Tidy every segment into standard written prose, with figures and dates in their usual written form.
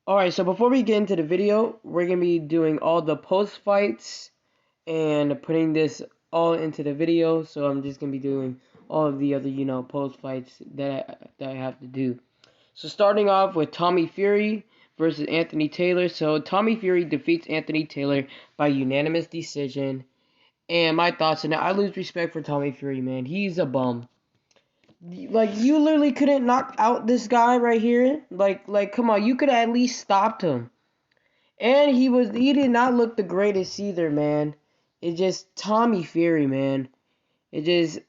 Alright, so before we get into the video, we're going to be doing all the post fights and putting this all into the video. So I'm just going to be doing all of the other, post fights that I have to do. So starting off with Tommy Fury versus Anthony Taylor. So Tommy Fury defeats Anthony Taylor by unanimous decision. And my thoughts on that, I lose respect for Tommy Fury, man. He's a bum. Like, you literally couldn't knock out this guy right here. Like, come on, you could have at least stopped him. And he did not look the greatest either, man. It just Tommy Fury, man. It just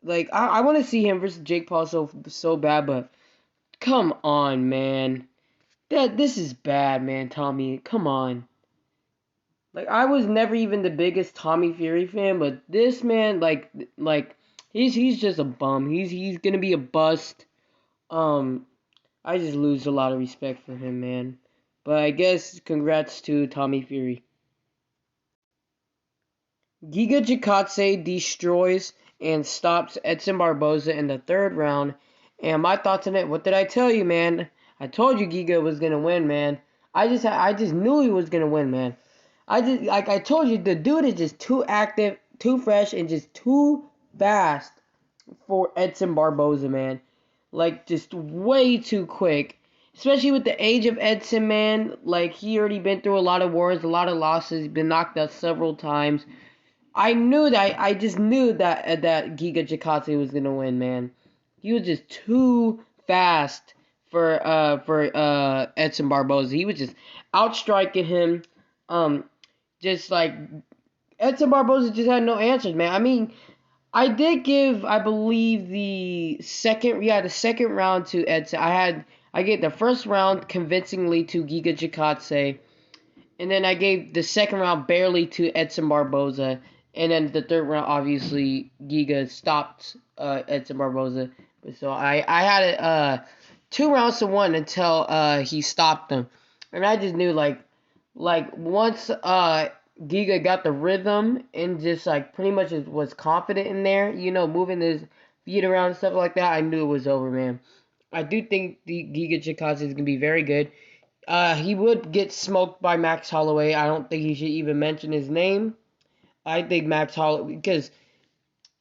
like I want to see him versus Jake Paul so bad, but come on, man. This is bad, man. Tommy, come on. Like, I was never even the biggest Tommy Fury fan, but this man, like he's just a bum. He's gonna be a bust. Um, I just lose a lot of respect for him, man. But I guess congrats to Tommy Fury. Giga Chikadze destroys and stops Edson Barboza in the third round. And my thoughts on it, what did I tell you, man? I told you Giga was gonna win, man. I just knew he was gonna win, man. I told you, the dude is just too active, too fresh, and just too fast for Edson Barboza, man. Like, just way too quick. Especially with the age of Edson, man. Like, he already been through a lot of wars, a lot of losses. He's been knocked out several times. I just knew that Giga Chikadze was gonna win, man. He was just too fast for Edson Barboza. He was just outstriking him. Just like Edson Barboza just had no answers, man. I mean, I did give, I believe, the second round to Edson. I gave the first round convincingly to Giga Chikadze, and then I gave the second round barely to Edson Barboza, and then the third round, obviously, Giga stopped Edson Barboza. So I had it 2 rounds to 1 until he stopped him, and I just knew like once Giga got the rhythm and just like pretty much was confident in there, moving his feet around and stuff like that, I knew it was over, man. I do think the Giga Chikadze is gonna be very good. He would get smoked by Max Holloway. I don't think he should even mention his name. I think Max Holloway, because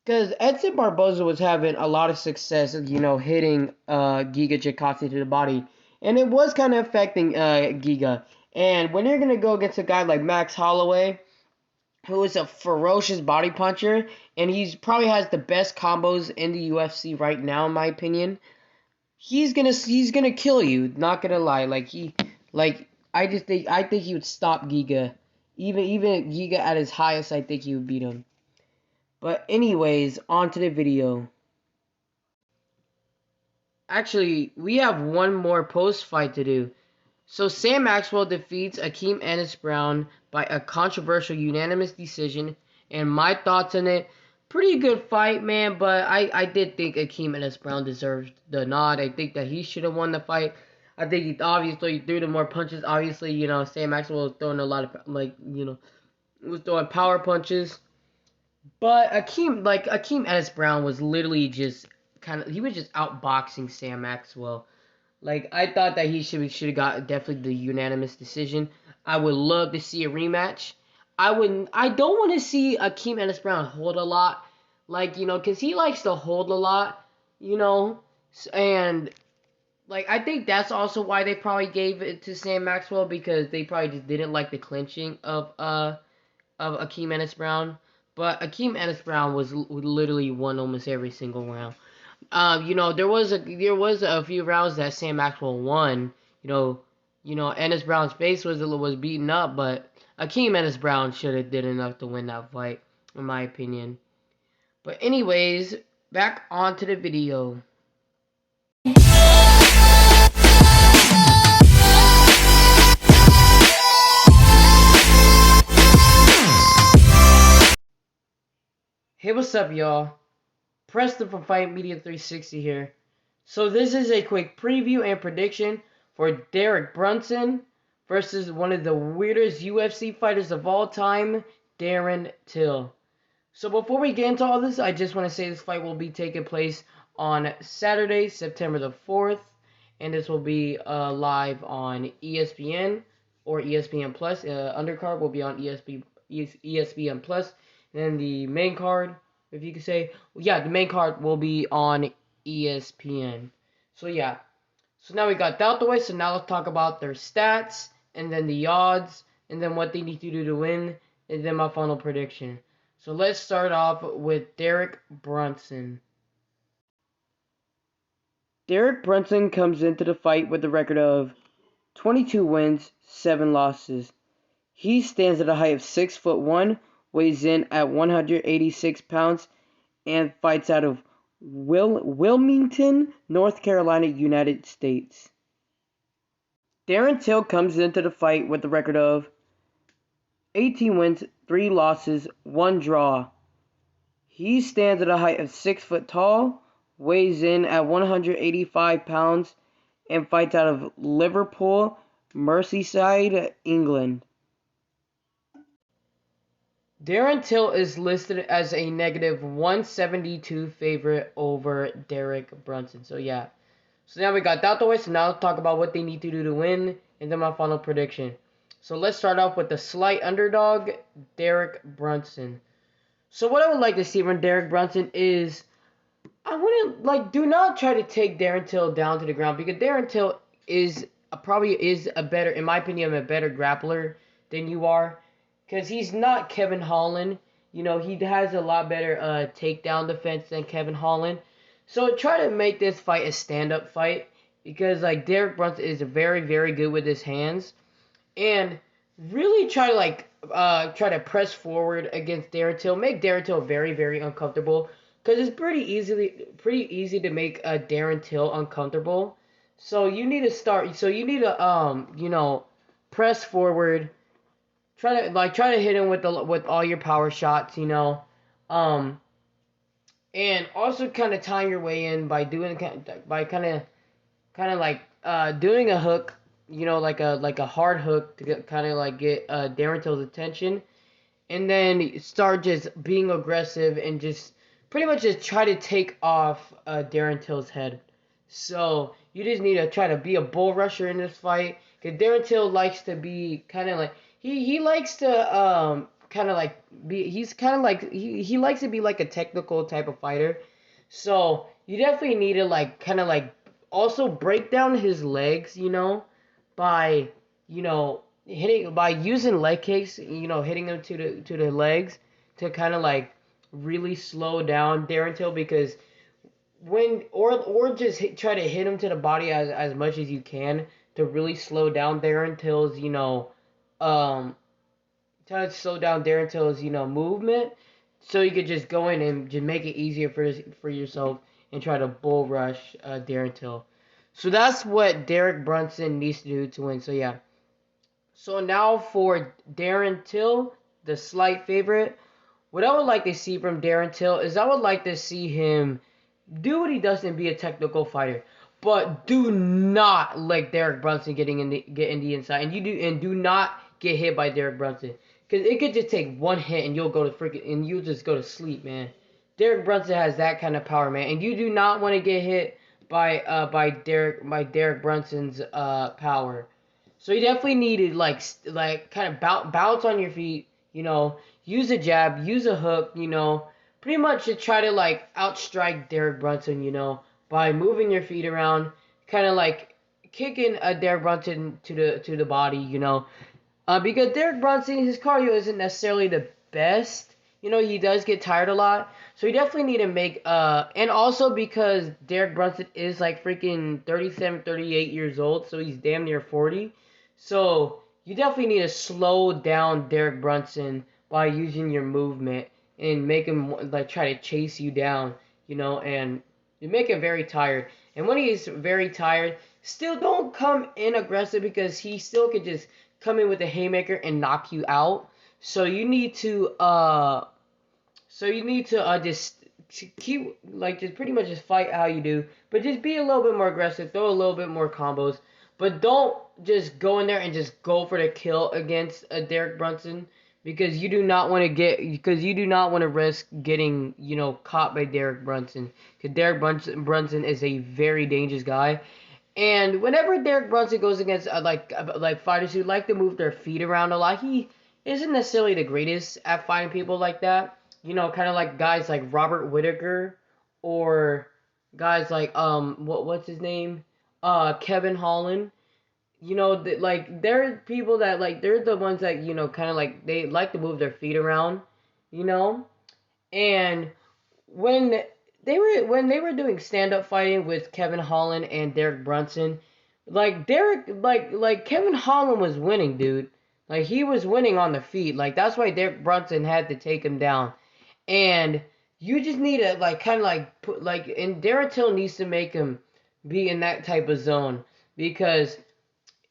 Edson Barboza was having a lot of success, hitting Giga Chikadze to the body, and it was kind of affecting Giga. And when you're gonna go against a guy like Max Holloway, who is a ferocious body puncher, and he's probably has the best combos in the UFC right now, in my opinion. He's gonna kill you. Not gonna lie, I think he would stop Giga, even Giga at his highest. I think he would beat him. But anyways, on to the video. Actually, we have one more post fight to do. So Sam Maxwell defeats Akeem Ennis Brown by a controversial unanimous decision. And my thoughts on it, pretty good fight, man. But I did think Akeem Ennis Brown deserved the nod. I think that he should have won the fight. I think he obviously threw the more punches. Obviously, Sam Maxwell was throwing a lot of, was throwing power punches. But Akeem Ennis Brown was literally just he was just outboxing Sam Maxwell. Like, I thought that he should have got definitely the unanimous decision. I would love to see a rematch. I don't want to see Akeem Ennis Brown hold a lot. Like, because he likes to hold a lot, and, like, I think that's also why they probably gave it to Sam Maxwell, because they probably just didn't like the clinching of Akeem Ennis Brown. But Akeem Ennis Brown was literally won almost every single round. There was a few rounds that Sam Maxwell won. Ennis Brown's face was beaten up, but Akeem Ennis Brown should have did enough to win that fight, in my opinion. But anyways, back onto the video. Hey, what's up, y'all? Preston from Fight Media 360 here. So this is a quick preview and prediction for Derek Brunson versus one of the weirdest UFC fighters of all time, Darren Till. So before we get into all this, I just want to say this fight will be taking place on Saturday, September the 4th. and this will be live on ESPN or ESPN Plus. Undercard will be on ESPN Plus, and then the main card, if you could say, yeah, the main card will be on ESPN. So yeah, so now we got that out the way. So now let's talk about their stats, and then the odds, and then what they need to do to win, and then my final prediction. So let's start off with Derek Brunson. Derek Brunson comes into the fight with a record of 22 wins, 7 losses. He stands at a height of 6'1", weighs in at 186 pounds, and fights out of Wilmington, North Carolina, United States. Darren Till comes into the fight with a record of 18 wins, 3 losses, 1 draw. He stands at a height of 6 foot tall, weighs in at 185 pounds, and fights out of Liverpool, Merseyside, England. Darren Till is listed as a negative 172 favorite over Derek Brunson. So yeah. So now we got that out the way. So now let's talk about what they need to do to win, and then my final prediction. So let's start off with the slight underdog, Derek Brunson. So what I would like to see from Derek Brunson is, I wouldn't do not try to take Darren Till down to the ground, because Darren Till probably is a better, in my opinion, a better grappler than you are, because he's not Kevin Holland. He has a lot better takedown defense than Kevin Holland. So try to make this fight a stand-up fight, because Derek Brunson is very, very good with his hands, and really try to press forward against Darren Till, make Darren Till very, very uncomfortable, because it's pretty easy to make Darren Till uncomfortable. So you need to press forward, try to hit him with all your power shots, and also kind of time your way in by doing doing a hook, like a hard hook to get Darren Till's attention, and then start just being aggressive and just pretty much just try to take off Darren Till's head. So you just need to try to be a bull rusher in this fight, because Darren Till likes to be he likes to he likes to be like a technical type of fighter. So you definitely need to also break down his legs, by using leg kicks, hitting him to the legs to really slow down Darren Till, because try to hit him to the body as much as you can to really slow down Darren Till's try to slow down Darren Till's movement, so you could just go in and just make it easier for yourself and try to bull rush Darren Till. So that's what Derek Brunson needs to do to win. So yeah. So now for Darren Till, the slight favorite, what I would like to see from Darren Till is, I would like to see him do what he does and be a technical fighter, but do not let Derek Brunson get in the inside, and do not get hit by Derek Brunson, because it could just take one hit and you'll just go to sleep, man. Derek Brunson has that kind of power, man, and you do not want to get hit by Derek Brunson's power. So you definitely need to kind of bounce on your feet, use a jab, use a hook, pretty much to try to outstrike Derek Brunson, by moving your feet around, kind of kicking Derek Brunson to the body, because Derek Brunson, his cardio isn't necessarily the best. He does get tired a lot. So you definitely need to make, and also because Derek Brunson is freaking 37, 38 years old, so he's damn near 40. So you definitely need to slow down Derek Brunson by using your movement and make him try to chase you down, and you make him very tired. And when he's very tired, still don't come in aggressive, because he still could just come in with a haymaker and knock you out. So you need to just keep just pretty much just fight how you do, but just be a little bit more aggressive, throw a little bit more combos, but don't just go in there and just go for the kill against Derek Brunson, because you do not want to risk getting caught by Derek Brunson, because Derek Brunson is a very dangerous guy. And whenever Derek Brunson goes against like fighters who like to move their feet around a lot, he isn't necessarily the greatest at fighting people like that. You know, kind of like guys like Robert Whittaker or guys like what's his name, Kevin Holland. You know, like they're people that like they're the ones that kind of like they like to move their feet around. You know, and when when they were doing stand up fighting with Kevin Holland and Derek Brunson, like Kevin Holland was winning, dude. Like he was winning on the feet. Like that's why Derek Brunson had to take him down. And you just need to like kind of like put like and Darren Till needs to make him be in that type of zone because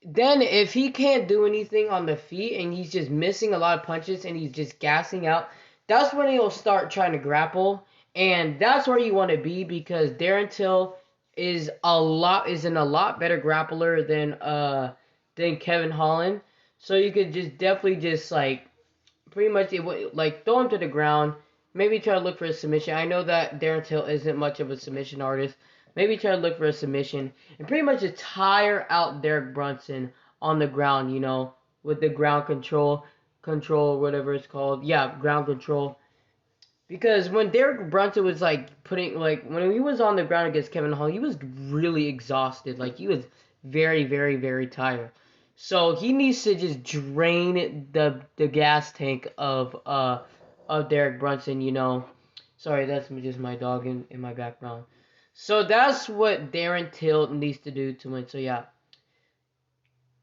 then if he can't do anything on the feet and he's just missing a lot of punches and he's just gassing out, that's when he'll start trying to grapple. And that's where you want to be because Darren Till is in a lot better grappler than Kevin Holland. So you could just definitely just like pretty much like throw him to the ground. Maybe try to look for a submission. I know that Darren Till isn't much of a submission artist. Maybe try to look for a submission and pretty much just tire out Derek Brunson on the ground, with the ground control, whatever it's called. Yeah, ground control. Because when Derek Brunson was when he was on the ground against Kevin Hall, he was really exhausted. Like he was very, very, very tired. So he needs to just drain the gas tank of Derek Brunson. Sorry, that's just my dog in my background. So that's what Darren Till needs to do to win. So yeah.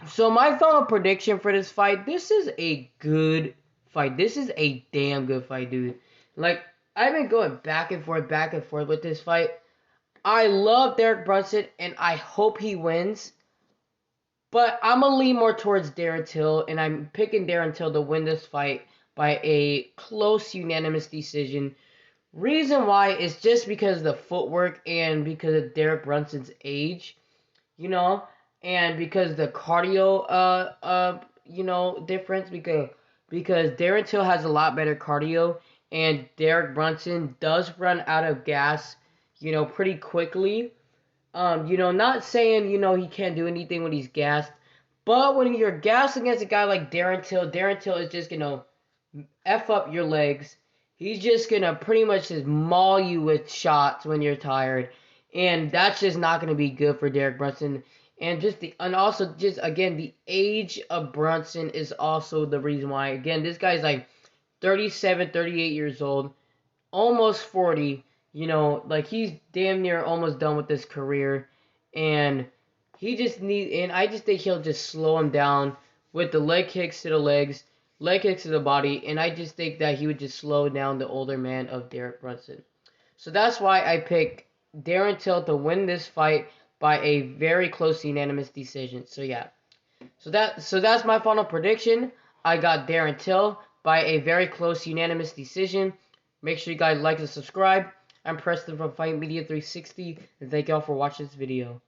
So my final prediction for this fight, this is a good fight. This is a damn good fight, dude. Like, I've been going back and forth with this fight. I love Derek Brunson, and I hope he wins. But I'm going to lean more towards Darren Till, and I'm picking Darren Till to win this fight by a close unanimous decision. Reason why is just because of the footwork and because of Derek Brunson's age, and because the cardio, difference because Darren Till has a lot better cardio and Derek Brunson does run out of gas, pretty quickly. Not saying, he can't do anything when he's gassed, but when you're gassed against a guy like Darren Till is just gonna F up your legs. He's just gonna pretty much just maul you with shots when you're tired. And that's just not gonna be good for Derek Brunson. And also just again the age of Brunson is also the reason why. Again, this guy's like 37, 38 years old, almost 40, like he's damn near almost done with his career. And I just think he'll just slow him down with the leg kicks to the legs, leg kicks to the body, and I just think that he would just slow down the older man of Derek Brunson. So that's why I pick Darren Till to win this fight by a very close unanimous decision. So yeah. So that's my final prediction. I got Darren Till by a very close unanimous decision. Make sure you guys like and subscribe. I'm Preston from Fight Media 360, and thank y'all for watching this video.